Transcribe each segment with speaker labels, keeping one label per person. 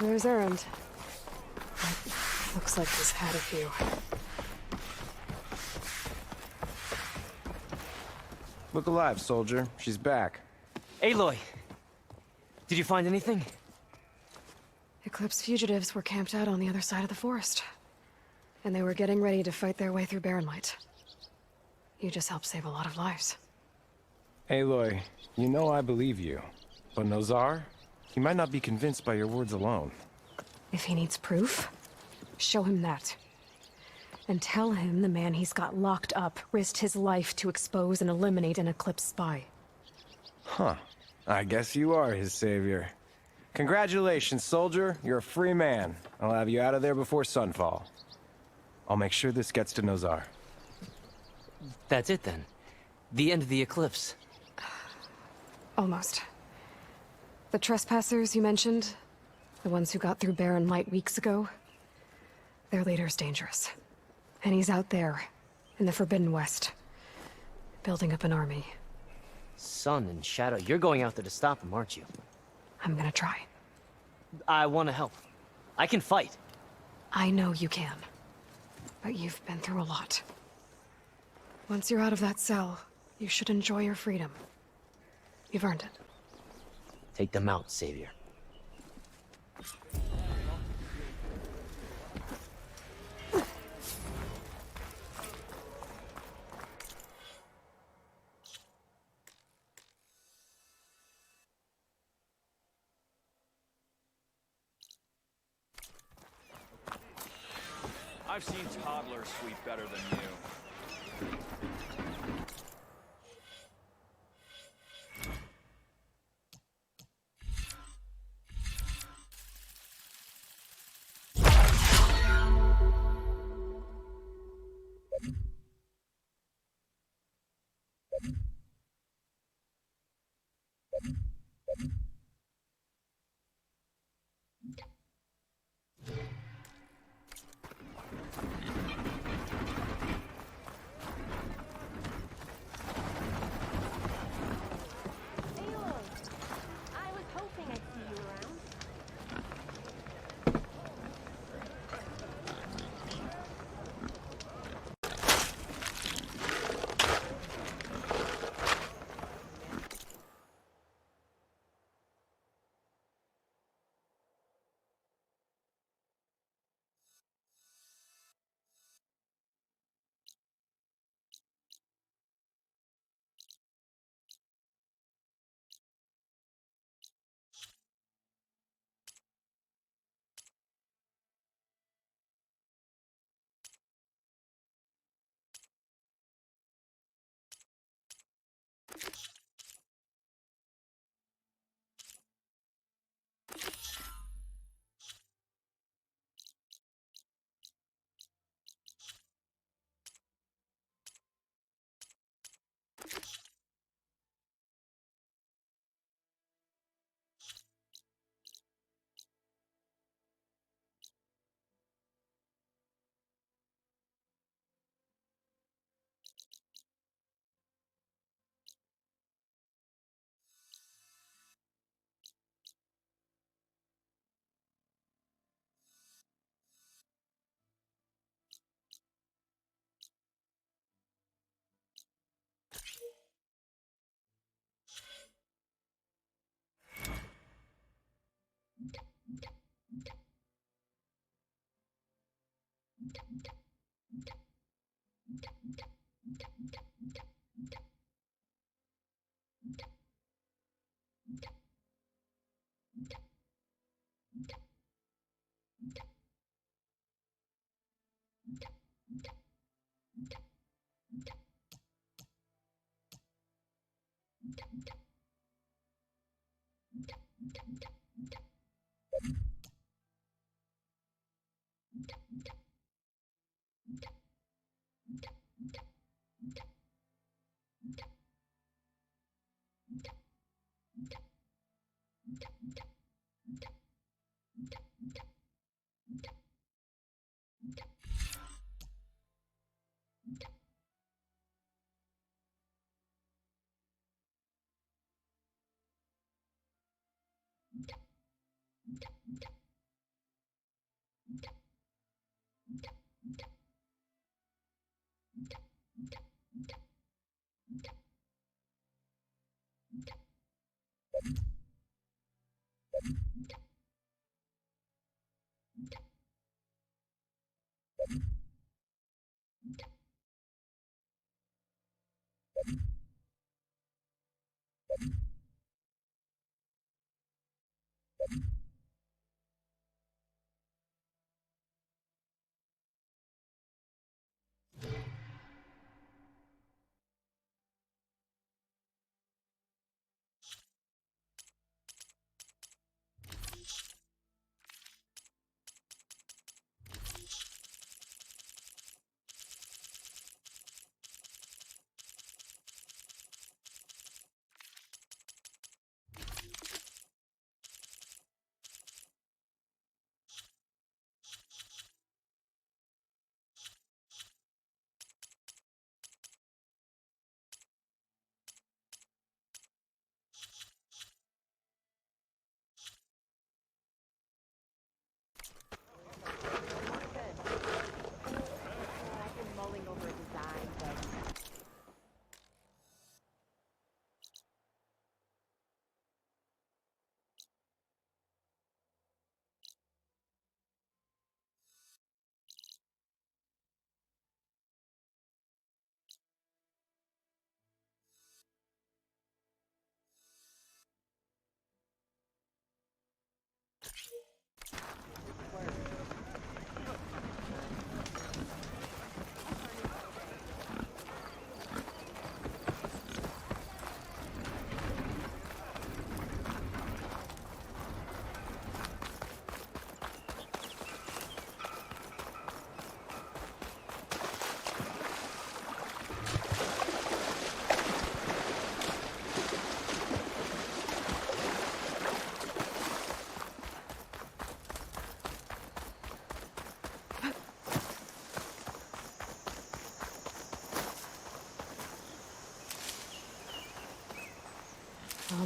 Speaker 1: There's Errand. Looks like he's had a few.
Speaker 2: Look alive, soldier. She's back.
Speaker 3: Aloy! Did you find anything?
Speaker 1: Eclipse fugitives were camped out on the other side of the forest. And they were getting ready to fight their way through Barren Light. You just helped save a lot of lives.
Speaker 2: Aloy, you know I believe you. But Nozar? He might not be convinced by your words alone.
Speaker 1: If he needs proof, show him that. And tell him the man he's got locked up risked his life to expose and eliminate an Eclipse spy.
Speaker 2: Huh. I guess you are his savior. Congratulations, soldier. You're a free man. I'll have you out of there before sunfall. I'll make sure this gets to Nozar.
Speaker 3: That's it then. The end of the Eclipse.
Speaker 1: Almost. The trespassers you mentioned, the ones who got through Barren Light weeks ago, their leader's dangerous. And he's out there, in the Forbidden West, building up an army.
Speaker 3: Sun and Shadow, you're going out there to stop him, aren't you?
Speaker 1: I'm gonna try.
Speaker 3: I want to help. I can fight.
Speaker 1: I know you can. But you've been through a lot. Once you're out of that cell, you should enjoy your freedom. You've earned it.
Speaker 3: Take them out, Savior.
Speaker 4: I've seen toddlers sweep better than you.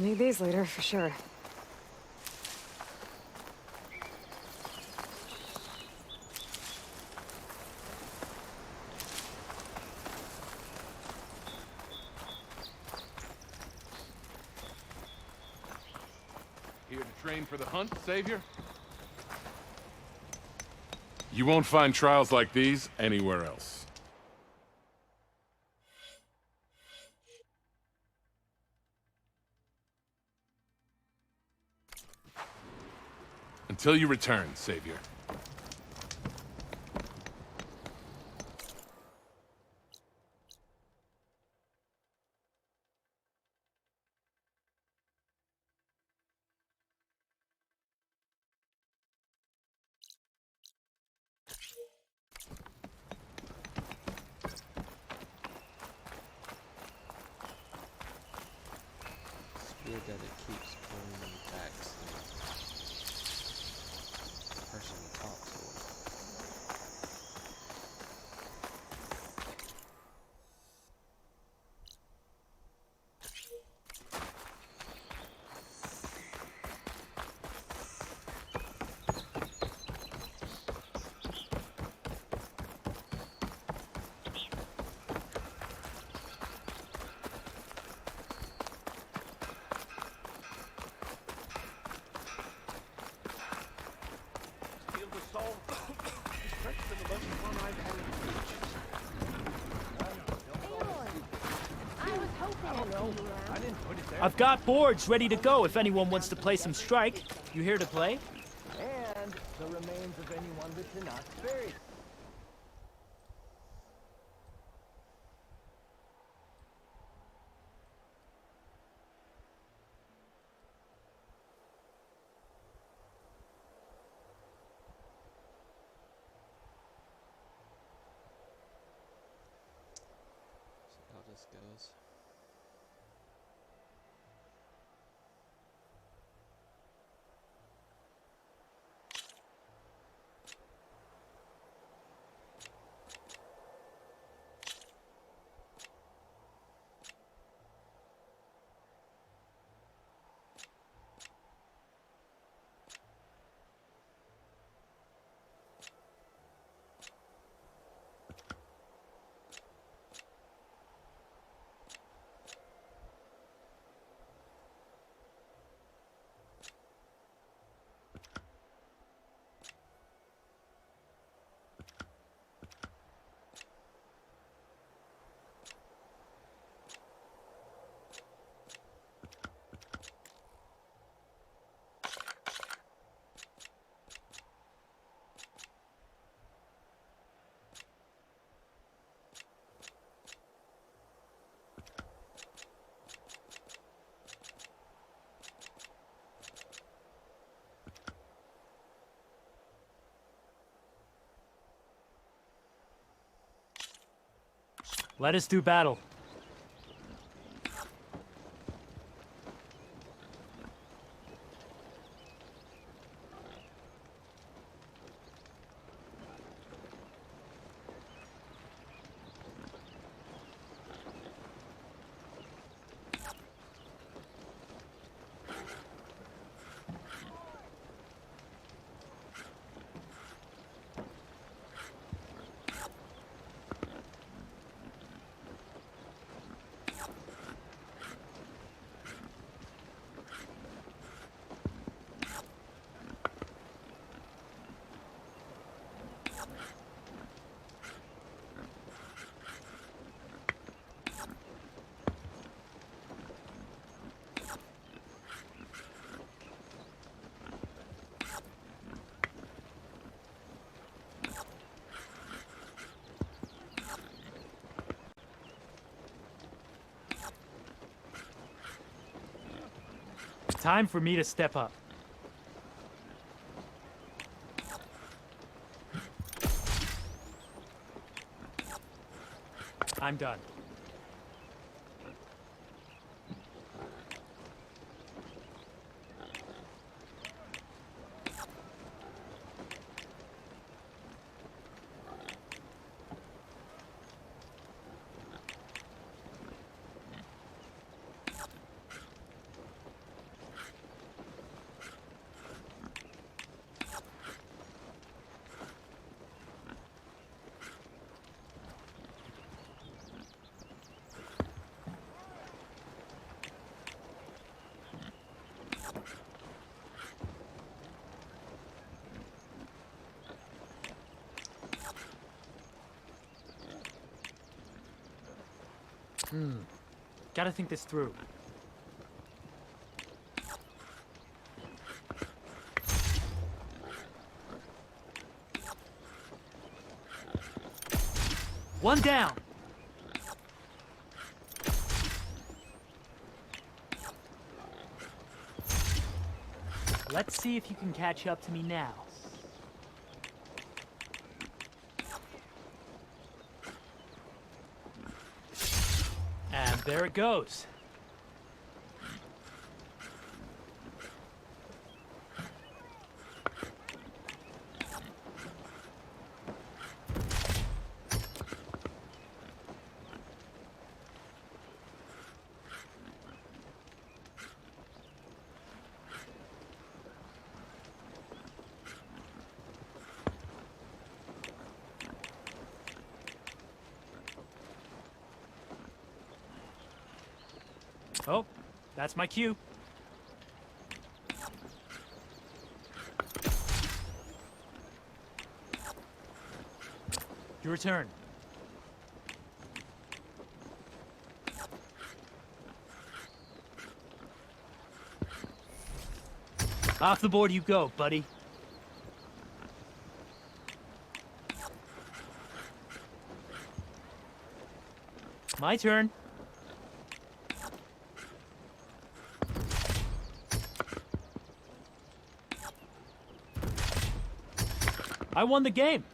Speaker 1: I'll need these later, for sure.
Speaker 5: Here to train for the hunt, Savior? You won't find trials like these anywhere else. Until you return, Savior.
Speaker 6: that it keeps pulling me back to the person you talk to.
Speaker 7: I've got boards ready to go if anyone wants to play some Strike. You here to play?
Speaker 8: And the remains of anyone with the not buried.
Speaker 6: See how this goes.
Speaker 7: Let us do battle. Time for me to step up. I'm done. Gotta think this through. One down. Let's see if you can catch up to me now. And there it goes. Oh, that's my cue. Your turn. Off the board you go, buddy. My turn. I won the game.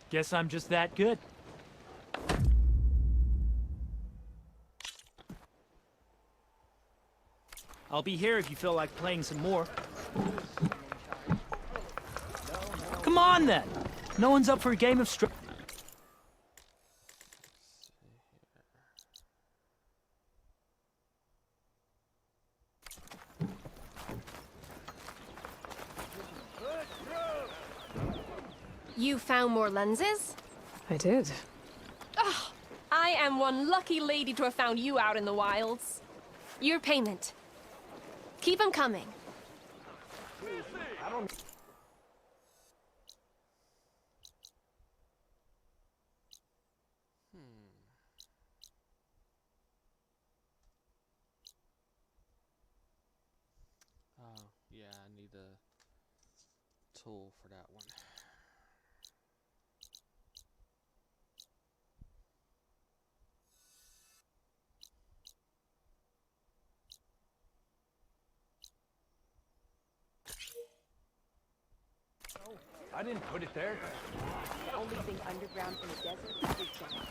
Speaker 7: Guess I'm just that good. I'll be here if you feel like playing some more. Come on, then! No one's up for a game of
Speaker 9: You found more lenses?
Speaker 1: I did.
Speaker 9: I am one lucky lady to have found you out in the wilds. Your payment. Keep them coming.
Speaker 6: Oh, yeah, I need a tool for that one.
Speaker 8: I didn't put it there.
Speaker 10: The only thing underground in the desert is junk.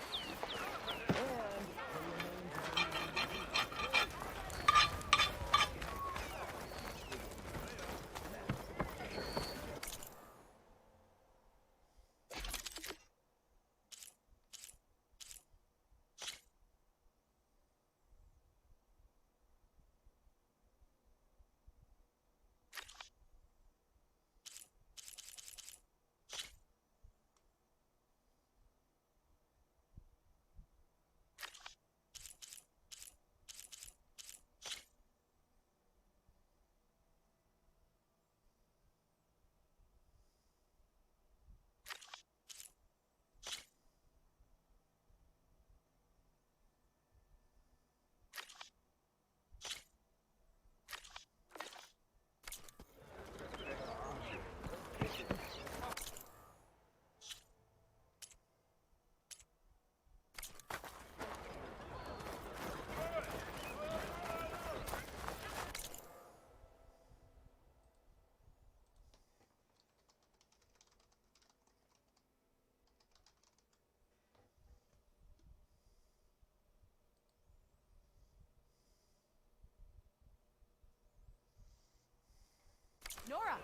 Speaker 11: Nora,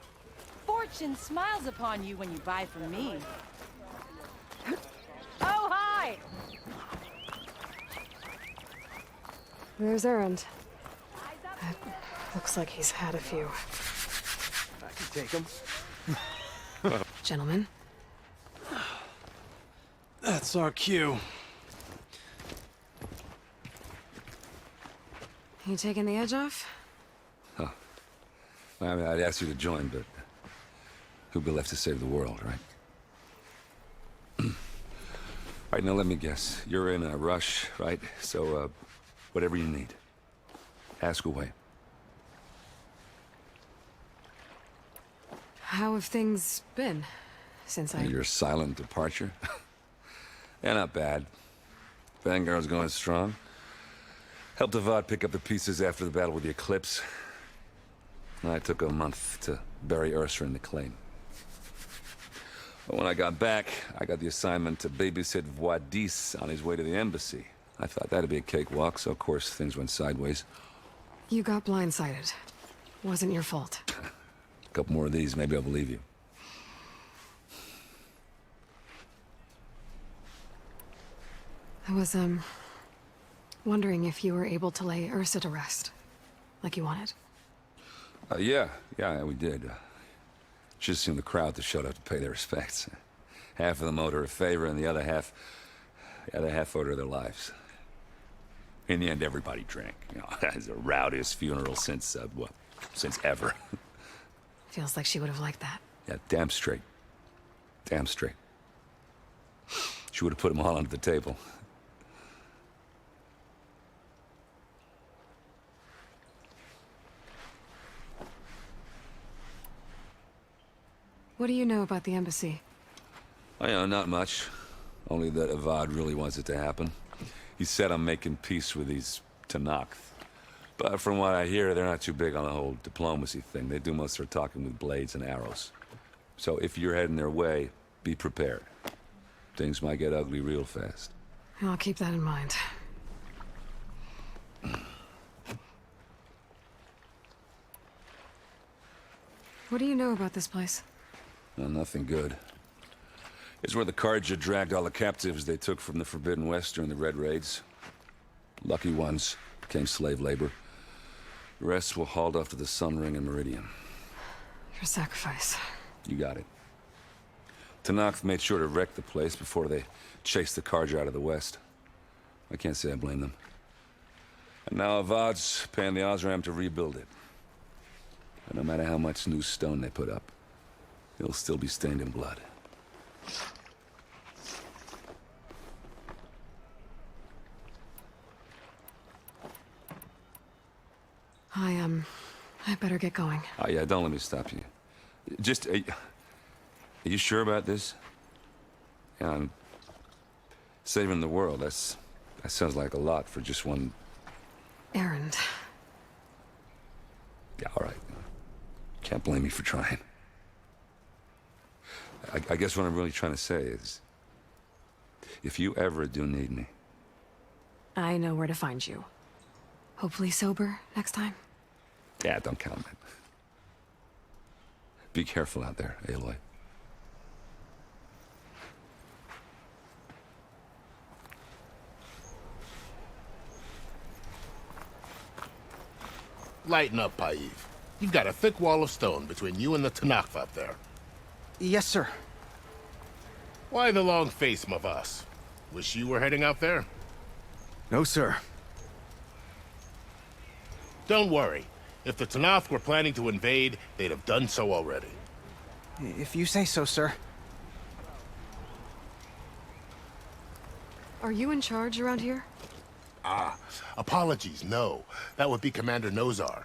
Speaker 11: fortune smiles upon you when you buy from me. Oh, hi!
Speaker 1: There's Errand. Looks like he's had a few.
Speaker 2: I can take him.
Speaker 1: Gentlemen,
Speaker 2: That's our cue.
Speaker 1: you taking the edge off?
Speaker 12: I mean, I'd ask you to join, but who'd be left to save the world, right? All right, now let me guess. You're in a rush, right? So, whatever you need, ask away.
Speaker 1: How have things been since
Speaker 12: Your silent departure? Yeah, not bad. Vanguard's going strong. Helped Avad pick up the pieces after the battle with the Eclipse. I took a month to bury Ursa in the claim. But when I got back, I got the assignment to babysit Voidis on his way to the embassy. I thought that'd be a cakewalk, so of course things went sideways.
Speaker 1: You got blindsided. Wasn't your fault.
Speaker 12: A couple more of these, maybe I'll believe you.
Speaker 1: I was, wondering if you were able to lay Ursa to rest, like you wanted.
Speaker 12: Yeah, we did. Just seemed the crowd that showed up to pay their respects. Half of them owed her a favor, and the other half owed her their lives. In the end, everybody drank. You know, it's the rowdiest funeral since, well, since ever.
Speaker 1: Feels like she would have liked that.
Speaker 12: Yeah, damn straight. Damn straight. She would have put them all under the table.
Speaker 1: What do you know about the embassy?
Speaker 12: Oh, yeah, not much. Only that Avad really wants it to happen. He said I'm making peace with these Tenakth. But from what I hear, they're not too big on the whole diplomacy thing. They do most of their talking with blades and arrows. So if you're heading their way, be prepared. Things might get ugly real fast.
Speaker 1: I'll keep that in mind. What do you know about this place?
Speaker 12: Well, nothing good. It's where the Carja dragged all the captives they took from the Forbidden West during the Red Raids. Lucky ones became slave labor. The rest were hauled off to the Sun Ring and Meridian.
Speaker 1: Your sacrifice.
Speaker 12: You got it. Tenakth made sure to wreck the place before they chased the Carja out of the West. I can't say I blame them. And now Avad's paying the Osram to rebuild it. And no matter how much new stone they put up, it'll still be stained in blood.
Speaker 1: I better get going.
Speaker 12: Oh, yeah, don't let me stop you. Just, are you sure about this? Yeah, I'm saving the world. That sounds like a lot for just one...
Speaker 1: Errand.
Speaker 12: Yeah, all right. Can't blame me for trying. I guess what I'm really trying to say is, if you ever do need me...
Speaker 1: I know where to find you. Hopefully sober next time.
Speaker 12: Yeah, don't count on it. Be careful out there, Aloy.
Speaker 13: Lighten up, Paiv. You've got a thick wall of stone between you and the Tenakth up there.
Speaker 2: Yes, sir.
Speaker 13: Why the long face, Mavas? Wish you were heading out there?
Speaker 2: No, sir.
Speaker 13: Don't worry. If the Tenakth were planning to invade, they'd have done so already.
Speaker 2: If you say so, sir.
Speaker 1: Are you in charge around here?
Speaker 13: Ah, apologies, no. That would be Commander Nozar.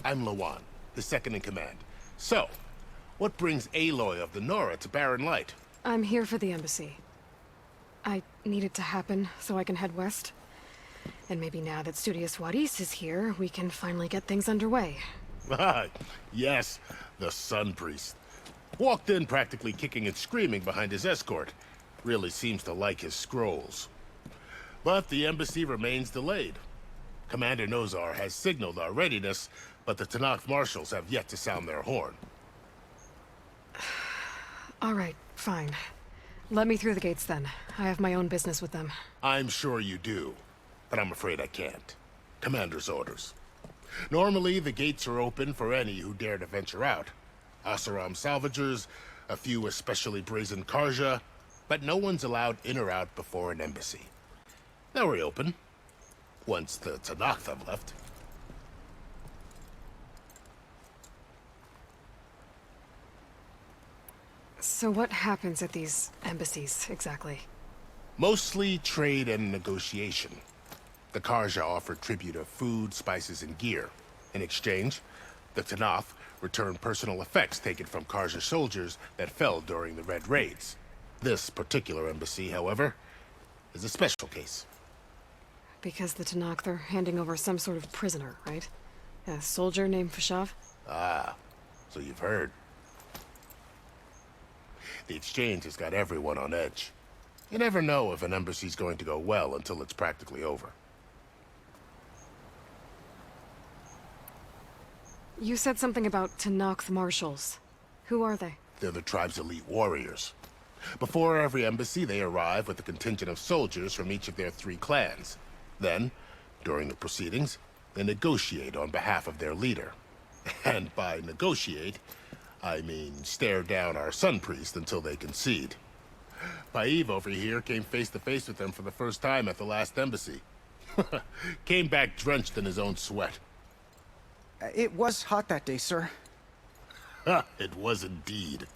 Speaker 13: I'm Lawan, his second in command. So, what brings Aloy of the Nora to Barren Light?
Speaker 1: I'm here for the embassy. I need it to happen so I can head west. And maybe now that Studious Wadis is here, we can finally get things underway.
Speaker 13: Ah, yes, the Sun Priest. Walked in practically kicking and screaming behind his escort. Really seems to like his scrolls. But the embassy remains delayed. Commander Nozar has signaled our readiness, but the Tenakth marshals have yet to sound their horn.
Speaker 1: All right, fine. Let me through the gates then. I have my own business with them.
Speaker 13: I'm sure you do, but I'm afraid I can't. Commander's orders. Normally, the gates are open for any who dare to venture out. Asaram salvagers, a few especially brazen Karja, but no one's allowed in or out before an embassy. They'll reopen, once the Tenakth have left.
Speaker 1: So what happens at these embassies, exactly?
Speaker 13: Mostly trade and negotiation. The Karja offer tribute of food, spices, and gear. In exchange, the Tenakth return personal effects taken from Karja soldiers that fell during the Red Raids. This particular embassy, however, is a special case.
Speaker 1: Because the Tenakth are handing over some sort of prisoner, right? A soldier named Fashav?
Speaker 13: Ah, so you've heard. The exchange has got everyone on edge. You never know if an embassy's going to go well until it's practically over.
Speaker 1: You said something about Tenakth marshals. Who are they?
Speaker 13: They're the tribe's elite warriors. Before every embassy, they arrive with a contingent of soldiers from each of their 3 clans. Then, during the proceedings, they negotiate on behalf of their leader. And by negotiate, I mean stare down our Sun Priest until they concede. Paiv over here came face to face with them for the first time at the last embassy. Came back drenched in his own sweat.
Speaker 14: It was hot that day, sir.
Speaker 13: It was indeed.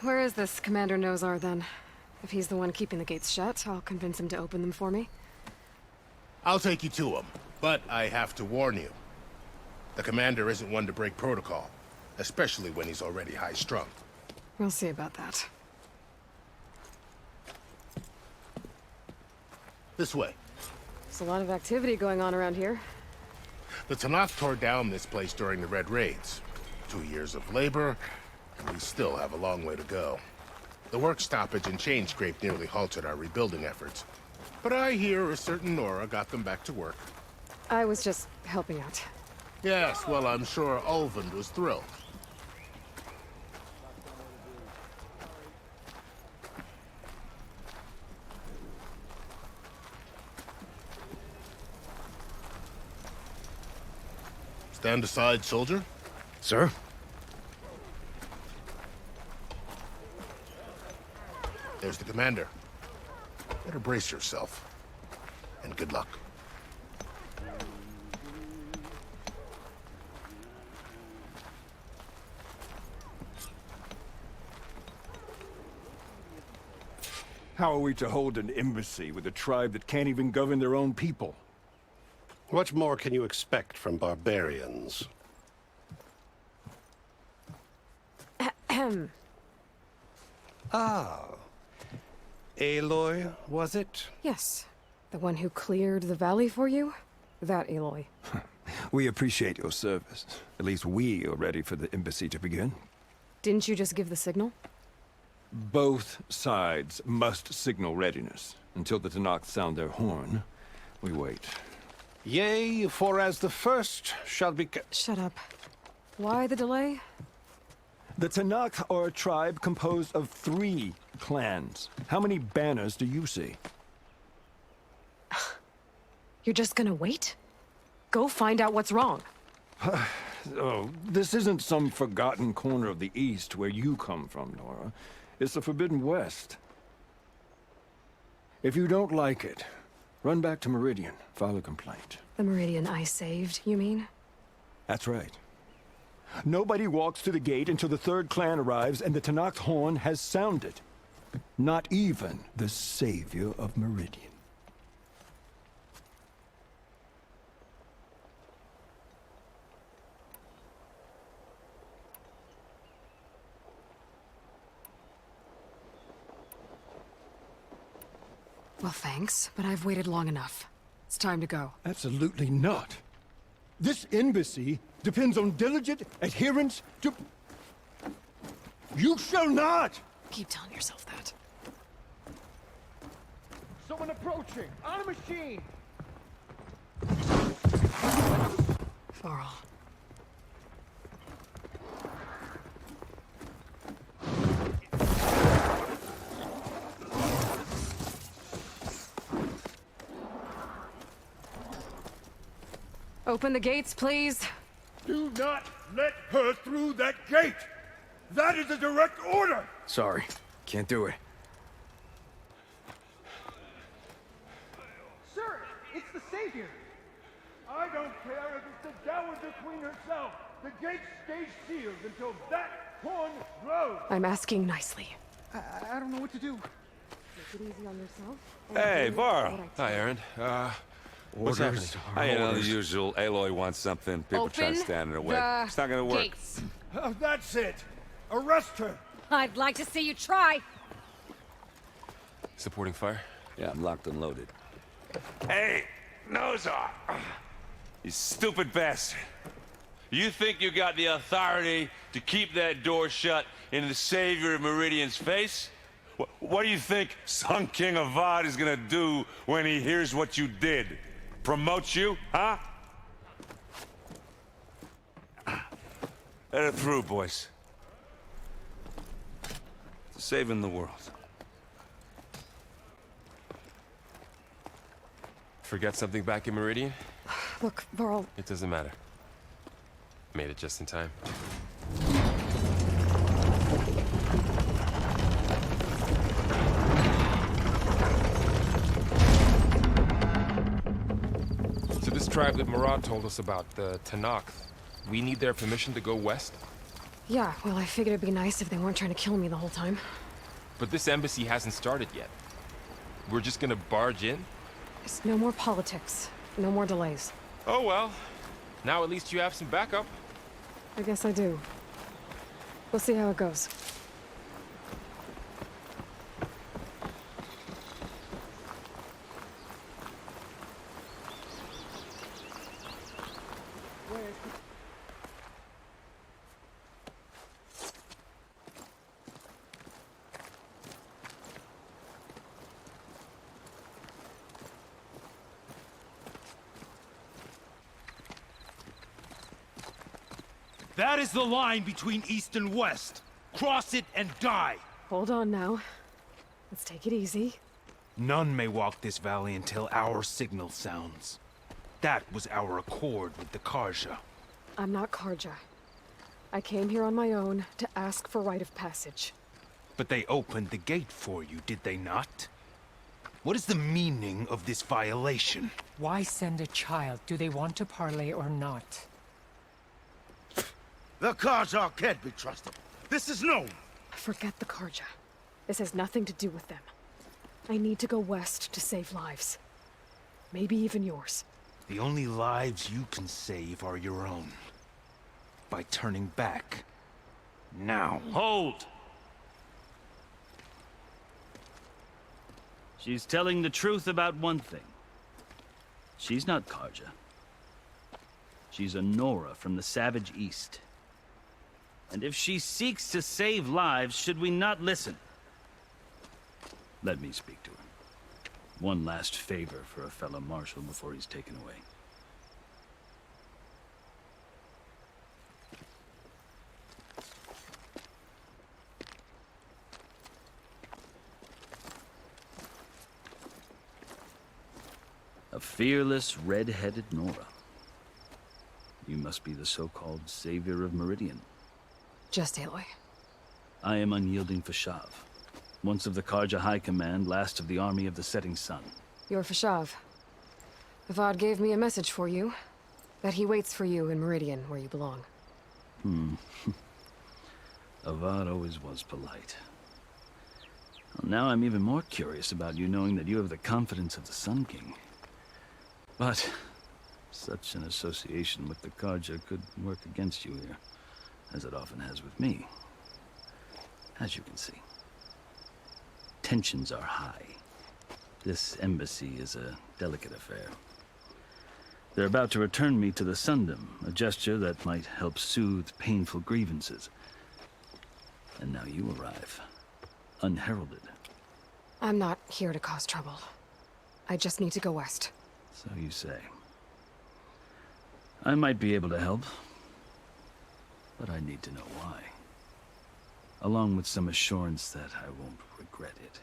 Speaker 1: Where is this Commander Nozar, then? If he's the one keeping the gates shut, I'll convince him to open them for me.
Speaker 13: I'll take you to him, but I have to warn you. The commander isn't one to break protocol, especially when he's already high-strung.
Speaker 1: We'll see about that.
Speaker 13: This way.
Speaker 1: There's a lot of activity going on around here.
Speaker 13: The Tanakh tore down this place during the Red Raids. 2 years of labor, and we still have a long way to go. The work stoppage and chain scrape nearly halted our rebuilding efforts. But I hear a certain Nora got them back to work.
Speaker 1: I was just helping out.
Speaker 13: Yes, well, I'm sure Ulvund was thrilled. Stand aside, soldier.
Speaker 14: Sir?
Speaker 13: There's the commander. Better brace yourself. And good luck.
Speaker 15: How are we to hold an embassy with a tribe that can't even govern their own people?
Speaker 16: What more can you expect from barbarians? Ah. Aloy, was it?
Speaker 1: Yes. The one who cleared the valley for you? That Aloy.
Speaker 15: We appreciate your service. At least we are ready for the embassy to begin.
Speaker 1: Didn't you just give the signal?
Speaker 15: Both sides must signal readiness. Until the Tanakh sound their horn, we wait.
Speaker 16: Yea, for as the first shall be...
Speaker 1: Shut up. Why the delay?
Speaker 15: The Tanakh are a tribe composed of 3 clans. How many banners do you see?
Speaker 1: You're just gonna wait? Go find out what's wrong.
Speaker 15: Oh, this isn't some forgotten corner of the East where you come from, Nora. It's the Forbidden West. If you don't like it, run back to Meridian, file a complaint.
Speaker 1: The Meridian I saved, you mean?
Speaker 15: That's right. Nobody walks to the gate until the 3rd clan arrives and the Tanakh horn has sounded. Not even the savior of Meridian.
Speaker 1: Well, thanks, but I've waited long enough. It's time to go.
Speaker 15: Absolutely not. This embassy depends on diligent adherence to... You shall not!
Speaker 1: Keep telling yourself that.
Speaker 8: Someone approaching! On a machine!
Speaker 1: Varl. Open the gates, please.
Speaker 15: Do not let her through that gate! That is a direct order!
Speaker 14: Sorry. Can't do it.
Speaker 8: Sir, it's the Savior!
Speaker 15: I don't care if it's the Dowager Queen herself! The gate stays sealed until that horn blows!
Speaker 1: I'm asking nicely.
Speaker 8: I don't know what to do.
Speaker 1: Take it easy on yourself.
Speaker 12: Hey, Varl.
Speaker 5: Hi, Aaron. What's happening?
Speaker 12: You know, the usual. Aloy wants something. People try to
Speaker 11: Open
Speaker 12: stand in her way.
Speaker 11: the
Speaker 12: It's not gonna work.
Speaker 11: gates.
Speaker 15: That's it! Arrest her!
Speaker 11: I'd like to see you try.
Speaker 5: Supporting fire?
Speaker 12: Yeah, I'm locked and loaded. Hey, Nozar! You stupid bastard. You think you got the authority to keep that door shut in the savior of Meridian's face? What do you think Sun King Avad is gonna do when he hears what you did? Promote you, huh? Let it through, boys. Saving the world.
Speaker 5: Forget something back in Meridian?
Speaker 1: Look, Varl.
Speaker 5: It doesn't matter. Made it just in time.
Speaker 17: tribe that Murad told us about, the Tanakh, we need their permission to go west?
Speaker 1: Yeah, well, I figured it'd be nice if they weren't trying to kill me the whole time.
Speaker 17: But this embassy hasn't started yet. We're just gonna barge in?
Speaker 1: Just no more politics. No more delays.
Speaker 17: Oh well. Now at least you have some backup.
Speaker 1: I guess I do. We'll see how it goes.
Speaker 18: That is the line between East and West. Cross it and die.
Speaker 1: Hold on now. Let's take it easy.
Speaker 18: None may walk this valley until our signal sounds. That was our accord with the Karja.
Speaker 1: I'm not Karja. I came here on my own to ask for rite of passage.
Speaker 18: But they opened the gate for you, did they not? What is the meaning of this violation?
Speaker 19: Why send a child? Do they want to parley or not?
Speaker 18: The Karja can't be trusted. This is known.
Speaker 1: Forget the Karja. This has nothing to do with them. I need to go west to save lives. Maybe even yours.
Speaker 18: The only lives you can save are your own. By turning back. Now.
Speaker 7: Hold! She's telling the truth about one thing. She's not Karja. She's a Nora from the Savage East. And if she seeks to save lives, should we not listen? Let me speak to her. One last favor for a fellow marshal before he's taken away. A fearless, red-headed Nora. You must be the so-called savior of Meridian.
Speaker 1: Just Aloy.
Speaker 7: I am unyielding Fashav. Once of the Karja High Command, last of the army of the Setting Sun.
Speaker 1: You're Fashav. Avad gave me a message for you. That he waits for you in Meridian, where you belong.
Speaker 7: Avad always was polite. Well, now I'm even more curious about you knowing that you have the confidence of the Sun King. But such an association with the Karja could work against you here, as it often has with me. As you can see, tensions are high. This embassy is a delicate affair. They're about to return me to the Sundom, a gesture that might help soothe painful grievances. And now you arrive, unheralded.
Speaker 1: I'm not here to cause trouble. I just need to go west.
Speaker 7: So you say. I might be able to help, but I need to know why. Along with some assurance that I won't regret it.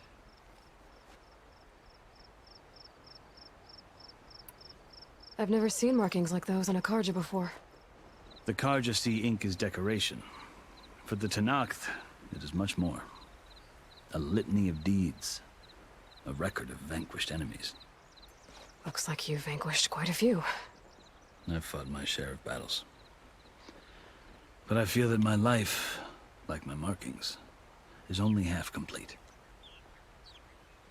Speaker 1: I've never seen markings like those on a Karja before.
Speaker 7: The Karja see ink as decoration. For the Tanakh, it is much more. A litany of deeds. A record of vanquished enemies.
Speaker 1: Looks like you've vanquished quite a few.
Speaker 7: I've fought my share of battles. But I feel that my life, like my markings, is only half complete.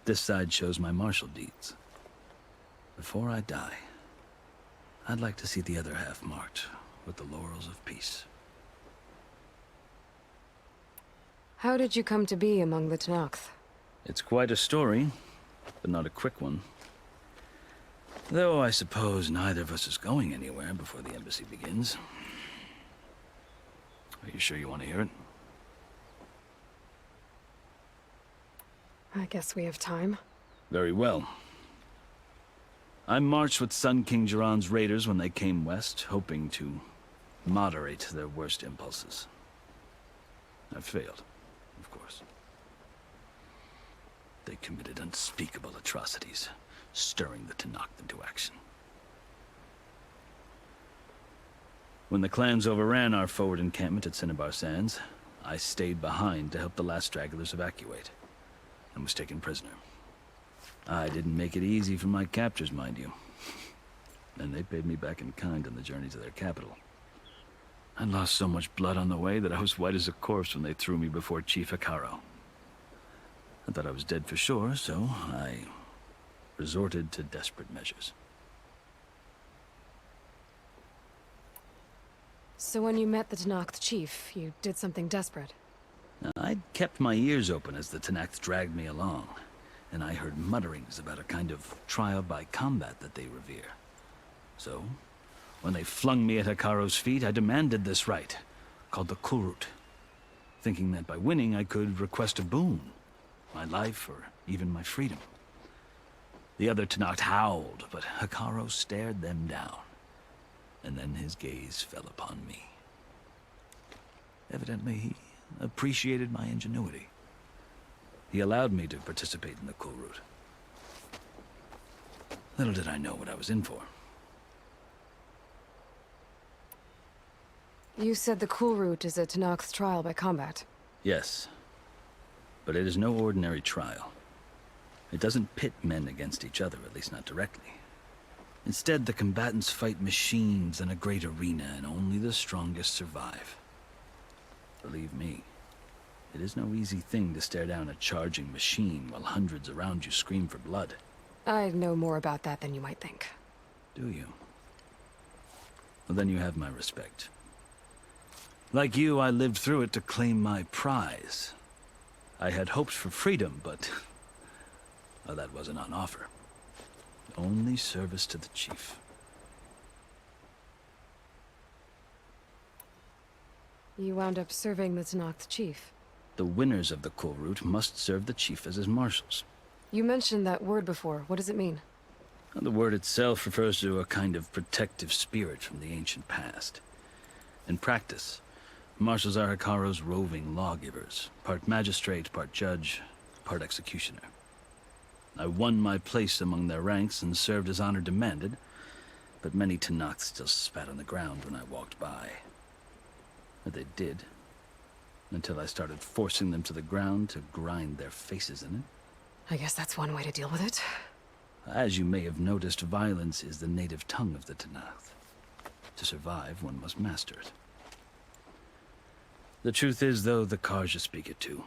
Speaker 7: This side shows my martial deeds. Before I die, I'd like to see the other half marked with the laurels of peace.
Speaker 1: How did you come to be among the Tanakh?
Speaker 7: It's quite a story, but not a quick one. Though I suppose neither of us is going anywhere before the embassy begins. Are you sure you want to hear it?
Speaker 1: I guess we have time.
Speaker 7: Very well. I marched with Sun King Jiran's raiders when they came west, hoping to moderate their worst impulses. I failed, of course. They committed unspeakable atrocities, stirring the Tanakh into action. When the clans overran our forward encampment at Cinnabar Sands, I stayed behind to help the last stragglers evacuate, and was taken prisoner. I didn't make it easy for my captors, mind you. and they paid me back in kind on the journey to their capital. I lost so much blood on the way that I was white as a corpse when they threw me before Chief Hikaru. I thought I was dead for sure, so I resorted to desperate measures.
Speaker 1: So when you met the Tenakth chief, you did something desperate?
Speaker 7: I'd kept my ears open as the Tenakth dragged me along, and I heard mutterings about a kind of trial by combat that they revere. So, when they flung me at Hikaru's feet, I demanded this right, called the Kulrut, thinking that by winning I could request a boon, my life or even my freedom. The other Tenakth howled, but Hikaru stared them down, and then his gaze fell upon me. Evidently, he appreciated my ingenuity. He allowed me to participate in the Kulrut. Little did I know what I was in for.
Speaker 1: You said the Kulrut is a Tenakth trial by combat.
Speaker 7: Yes, but it is no ordinary trial. It doesn't pit men against each other, at least not directly. Instead, the combatants fight machines in a great arena, and only the strongest survive. Believe me, it is no easy thing to stare down a charging machine while hundreds around you scream for blood.
Speaker 1: I know more about that than you might think.
Speaker 7: Do you? Well, then you have my respect. Like you, I lived through it to claim my prize. I had hoped for freedom, but well, that wasn't on offer. Only service to the chief.
Speaker 1: You wound up serving the Tenakth chief.
Speaker 7: The winners of the Kulrut must serve the chief as his marshals.
Speaker 1: You mentioned that word before. What does it mean?
Speaker 7: The word itself refers to a kind of protective spirit from the ancient past. In practice, marshals are Hikaru's roving lawgivers, part magistrate, part judge, part executioner. I won my place among their ranks and served as honor demanded, but many Tenakth still spat on the ground when I walked by. But they did, until I started forcing them to the ground to grind their faces in it.
Speaker 1: I guess that's one way to deal with it.
Speaker 7: As you may have noticed, violence is the native tongue of the Tenakth. To survive, one must master it. The truth is, though, the Karja speak it too.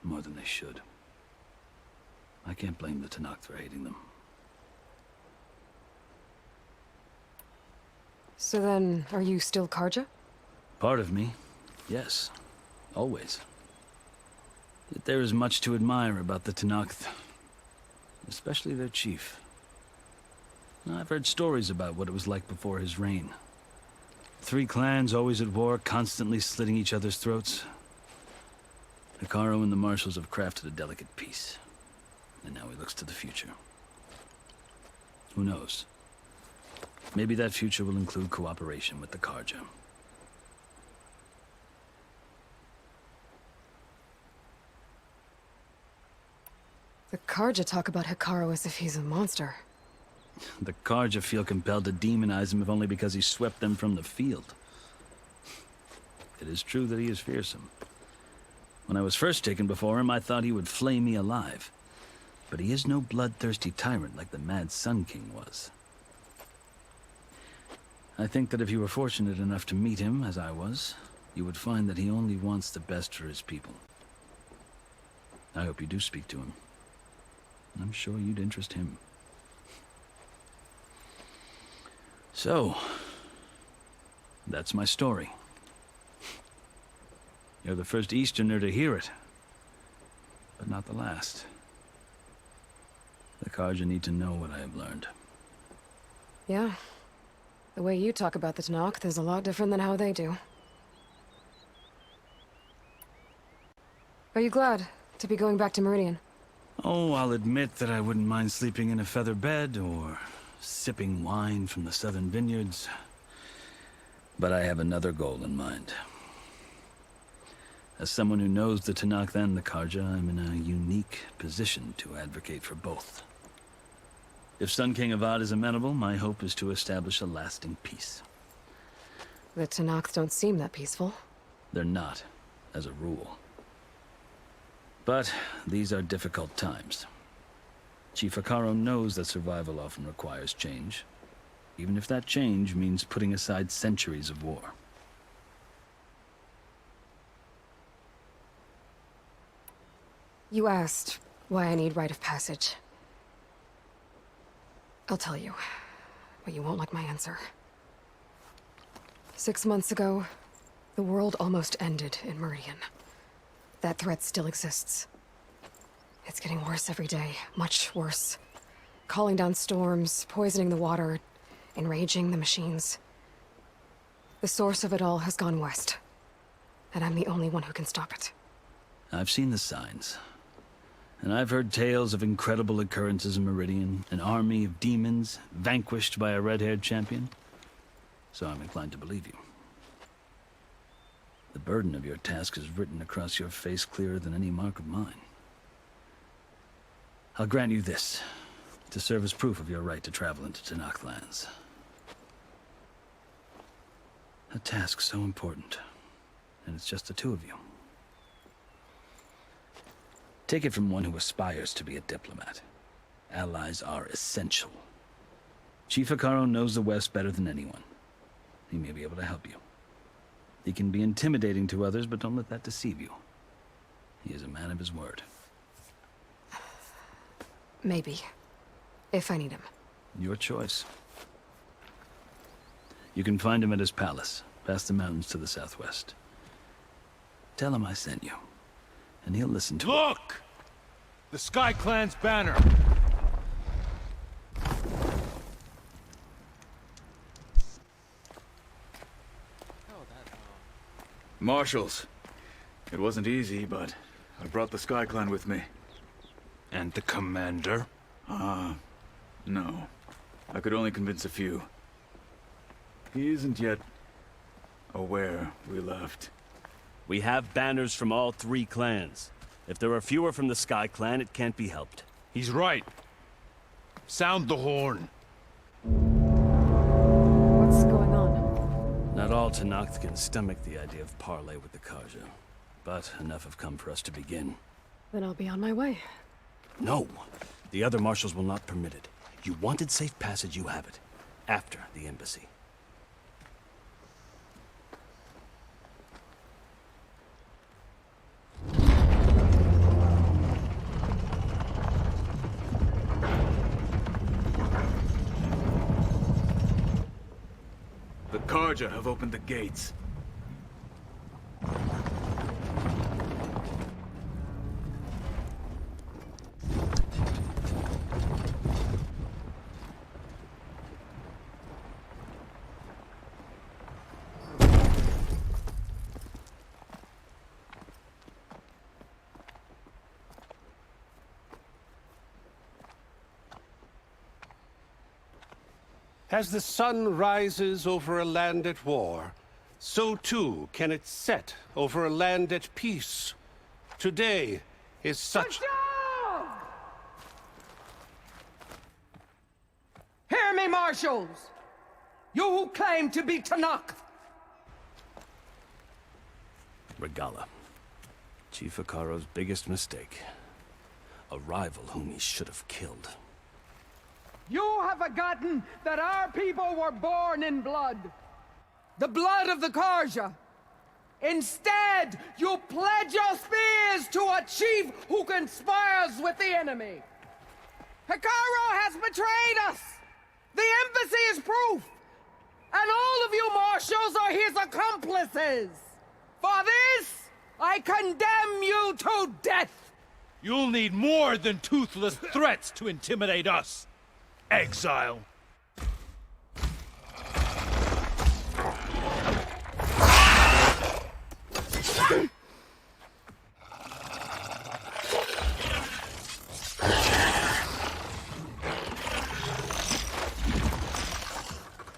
Speaker 7: More than they should. I can't blame the Tenakth for hating them.
Speaker 1: So then, are you still Karja?
Speaker 7: Part of me, yes. Always. Yet there is much to admire about the Tenakth. Especially their chief. I've heard stories about what it was like before his reign. 3 clans always at war, constantly slitting each other's throats. Hikaru and the marshals have crafted a delicate peace. And now he looks to the future. Who knows? Maybe that future will include cooperation with the Karja.
Speaker 1: The Karja talk about Hikaru as if he's a monster.
Speaker 7: The Karja feel compelled to demonize him if only because he swept them from the field. It is true that he is fearsome. When I was first taken before him, I thought he would flay me alive. But he is no bloodthirsty tyrant like the Mad Sun King was. I think that if you were fortunate enough to meet him, as I was, you would find that he only wants the best for his people. I hope you do speak to him. I'm sure you'd interest him. So, that's my story. You're the first Easterner to hear it, but not the last. The Karja need to know what I have learned.
Speaker 1: Yeah. The way you talk about the Tenakth is a lot different than how they do. Are you glad to be going back to Meridian?
Speaker 7: Oh, I'll admit that I wouldn't mind sleeping in a feather bed or sipping wine from the southern vineyards. But I have another goal in mind. As someone who knows the Tenakth and the Karja, I'm in a unique position to advocate for both. If Sun King Avad is amenable, my hope is to establish a lasting peace.
Speaker 1: The Tenakth don't seem that peaceful.
Speaker 7: They're not, as a rule. But these are difficult times. Chief Akaro knows that survival often requires change, even if that change means putting aside centuries of war.
Speaker 1: You asked why I need rite of passage. I'll tell you, but you won't like my answer. 6 months ago, the world almost ended in Meridian. That threat still exists. It's getting worse every day, much worse. Calling down storms, poisoning the water, enraging the machines. The source of it all has gone west, and I'm the only one who can stop it.
Speaker 7: I've seen the signs. And I've heard tales of incredible occurrences in Meridian, an army of demons vanquished by a red-haired champion. So I'm inclined to believe you. The burden of your task is written across your face clearer than any mark of mine. I'll grant you this, to serve as proof of your right to travel into Tenakth lands. A task so important, and it's just the two of you. Take it from one who aspires to be a diplomat. Allies are essential. Chief Akaro knows the West better than anyone. He may be able to help you. He can be intimidating to others, but don't let that deceive you. He is a man of his word.
Speaker 1: Maybe. If I need him.
Speaker 7: Your choice. You can find him at his palace, past the mountains to the southwest. Tell him I sent you, and he'll listen to it.
Speaker 18: Look! The Sky Clan's banner!
Speaker 20: Marshals. It wasn't easy, but I brought the Sky Clan with me.
Speaker 18: And the commander?
Speaker 20: No. I could only convince a few. He isn't yet aware we left.
Speaker 21: We have banners from all 3 clans. If there are fewer from the Sky Clan, it can't be helped.
Speaker 18: He's right. Sound the horn.
Speaker 1: What's going on?
Speaker 21: Not all Tenakth can stomach the idea of parley with the Karja, but enough have come for us to begin.
Speaker 1: Then I'll be on my way.
Speaker 21: No! The other marshals will not permit it. You wanted safe passage, you have it. After the embassy.
Speaker 20: The Karja have opened the gates.
Speaker 16: As the sun rises over a land at war, so too can it set over a land at peace. Today is such...
Speaker 22: Hear me, marshals! You who claim to be Tenakth!
Speaker 21: Regala. Chief Akaro's biggest mistake. A rival whom he should have killed.
Speaker 22: You have forgotten that our people were born in blood. The blood of the Karja. Instead, you pledge your spears to a chief who conspires with the enemy. Akaro has betrayed us. The embassy is proof. And all of you marshals are his accomplices. For this, I condemn you to death.
Speaker 18: You'll need more than toothless threats to intimidate us. Exile.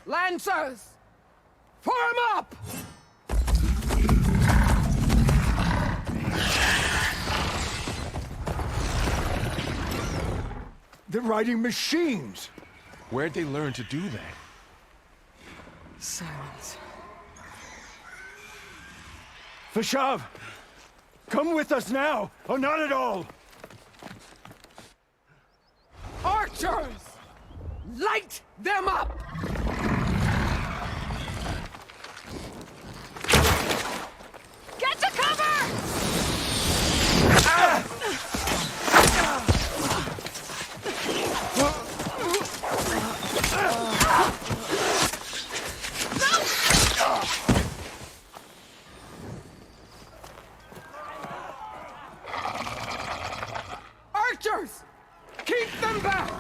Speaker 22: Lancers, form up!
Speaker 15: They're riding machines!
Speaker 17: Where'd they learn to do that?
Speaker 1: Silence.
Speaker 15: Vashav! Come with us now, or not at all!
Speaker 22: Archers! Light them up!
Speaker 11: Get to cover!
Speaker 22: Archers! Keep them back!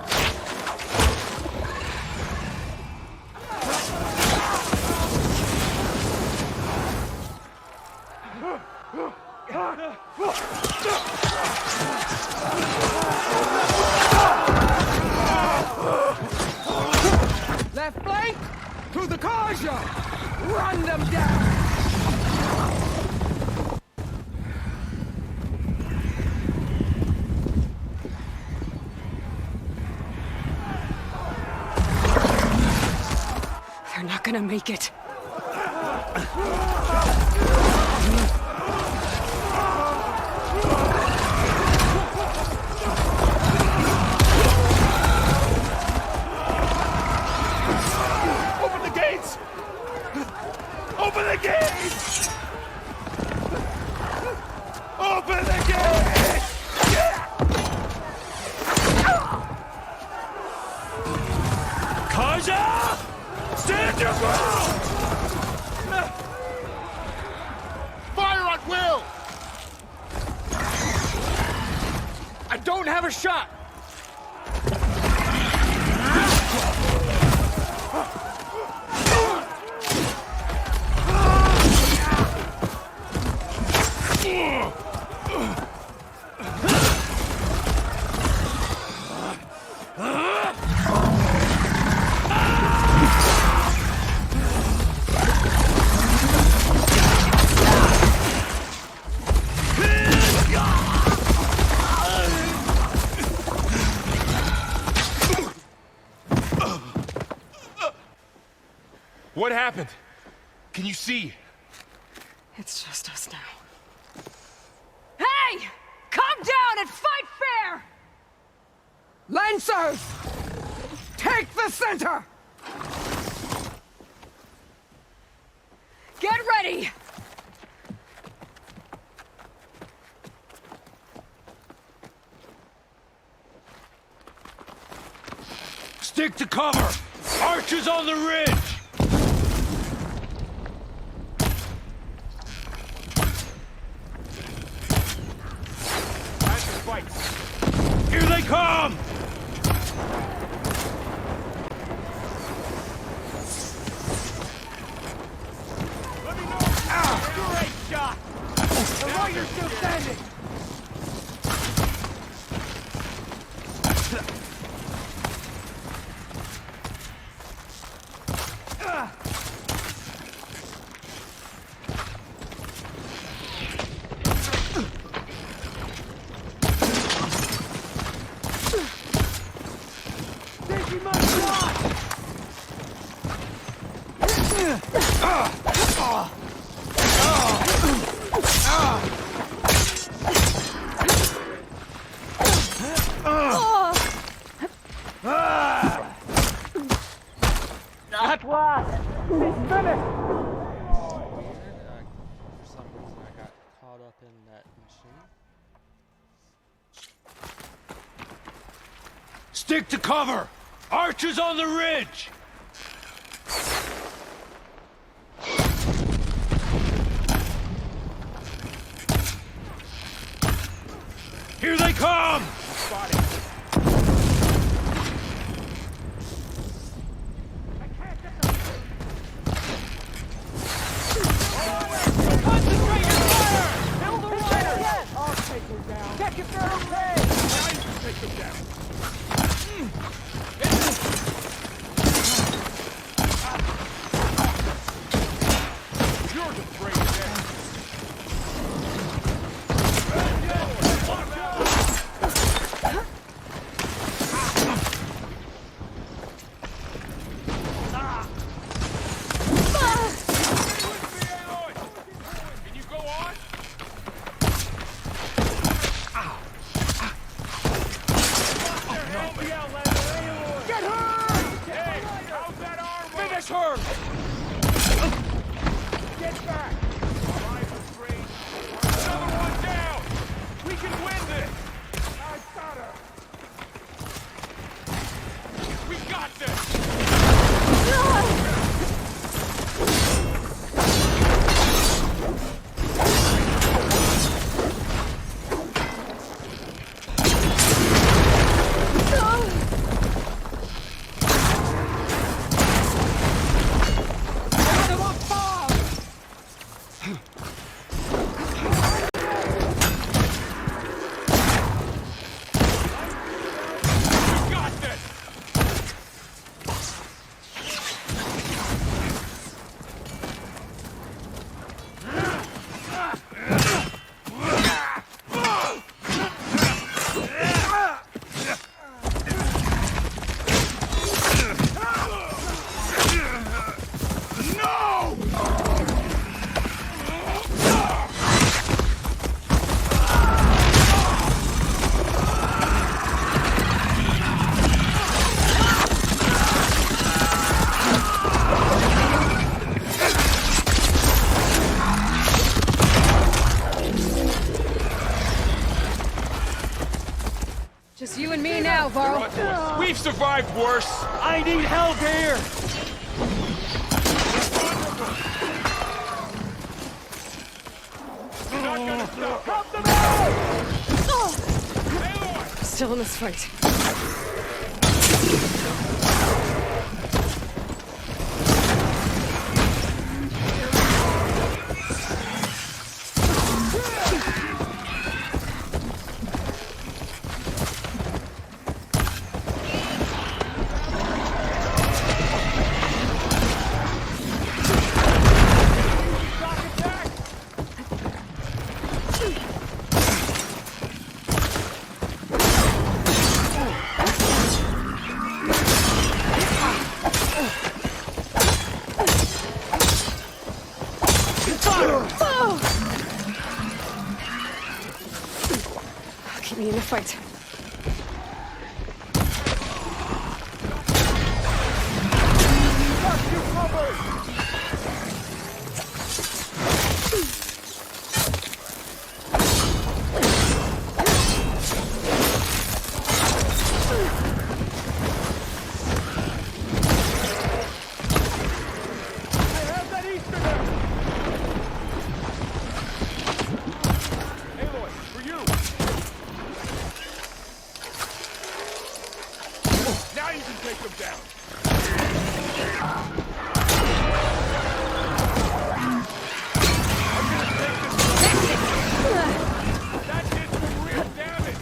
Speaker 22: Left flank! To the Karja! Run them down!
Speaker 1: They're not gonna make it.
Speaker 18: Open the gates! Open the gates! Open the gates! Kaja! Stand your ground!
Speaker 13: Fire at will!
Speaker 18: I don't have a shot!
Speaker 17: What happened? Can you see?
Speaker 1: It's just us now.
Speaker 11: Hey! Calm down and fight fair!
Speaker 22: Lancers! Take the center!
Speaker 11: Get ready!
Speaker 18: Stick to cover! Archers on the ridge! Here they come!
Speaker 22: Let me know! Great shot! The warrior's still standing! At last! It's finished!
Speaker 6: For some reason I got caught up in that machine.
Speaker 18: Stick to cover! Archers on the ridge! Here they come!
Speaker 22: Spotted. Concentrate your fire! Kill the riders! I'll take her down. Check if they're okay! I can take them down.
Speaker 18: You're afraid of that.
Speaker 17: Can you go on?
Speaker 22: Help me out, Leonard! cover! Get back!
Speaker 5: Another one down! We can win this!
Speaker 22: I got her!
Speaker 5: We got this!
Speaker 1: Just you and me now, Varl.
Speaker 5: We've survived worse!
Speaker 22: I need help here!
Speaker 5: Not gonna stop!
Speaker 22: Help them out!
Speaker 1: Still in this fight. Keep me in the fight.
Speaker 5: Now you can take them down! That did some real damage!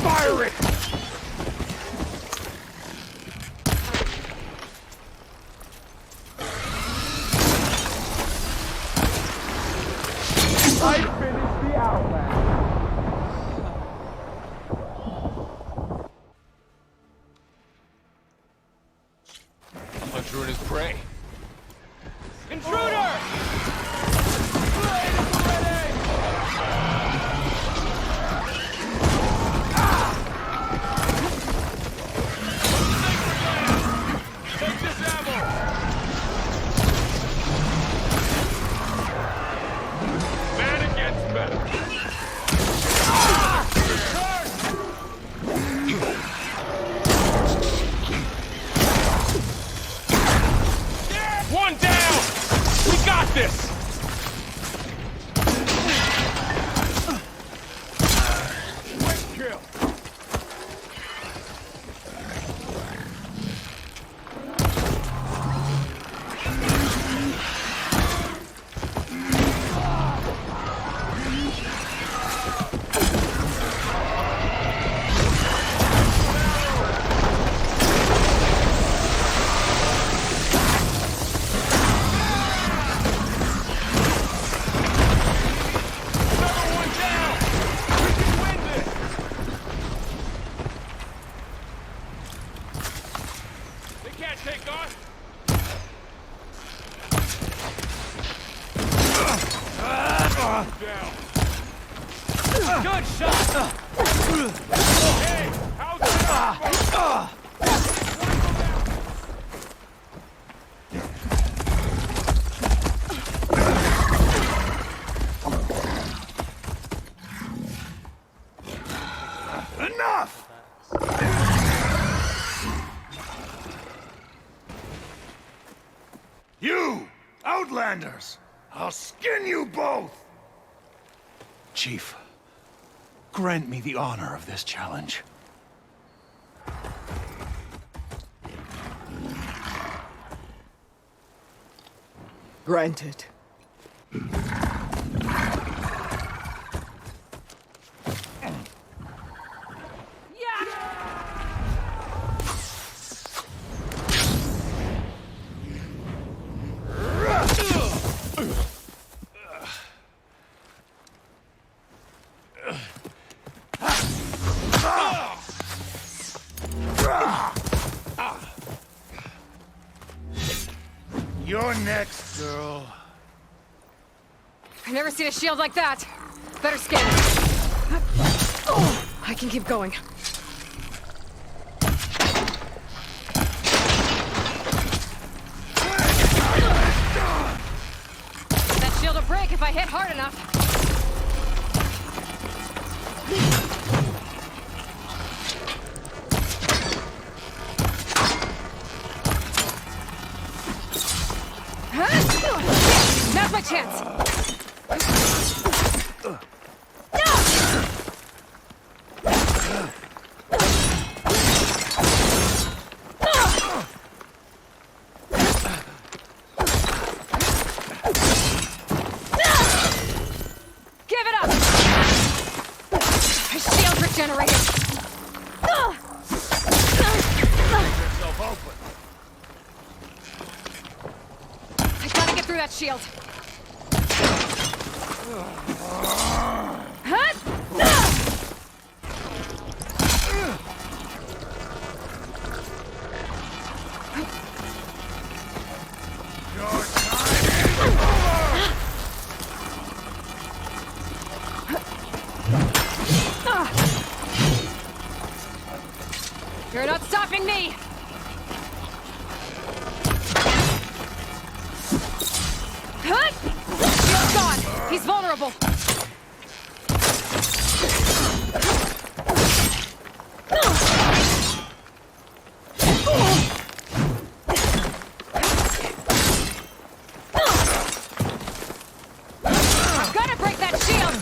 Speaker 5: Fire it!
Speaker 22: I finished the Outland!
Speaker 5: Hunter and his prey.
Speaker 22: Intruder!
Speaker 5: Take this ammo! Man against man. One down! We got this! Quick kill! can't take on. Down.
Speaker 3: Good shot!
Speaker 5: Hey, how's that?
Speaker 18: Enough! You, Outlanders! I'll skin you both! Chief, grant me the honor of this challenge.
Speaker 22: Granted.
Speaker 18: You're next, girl.
Speaker 1: I've never seen a shield like that. Better scan it. Oh, I can keep going. That shield will break if I hit hard enough. Now's my chance! Give it up! My shield's regenerated!
Speaker 18: Yourself open.
Speaker 1: I gotta get through that shield. You're not stopping me! Shield's gone! He's vulnerable! I've gotta break that shield!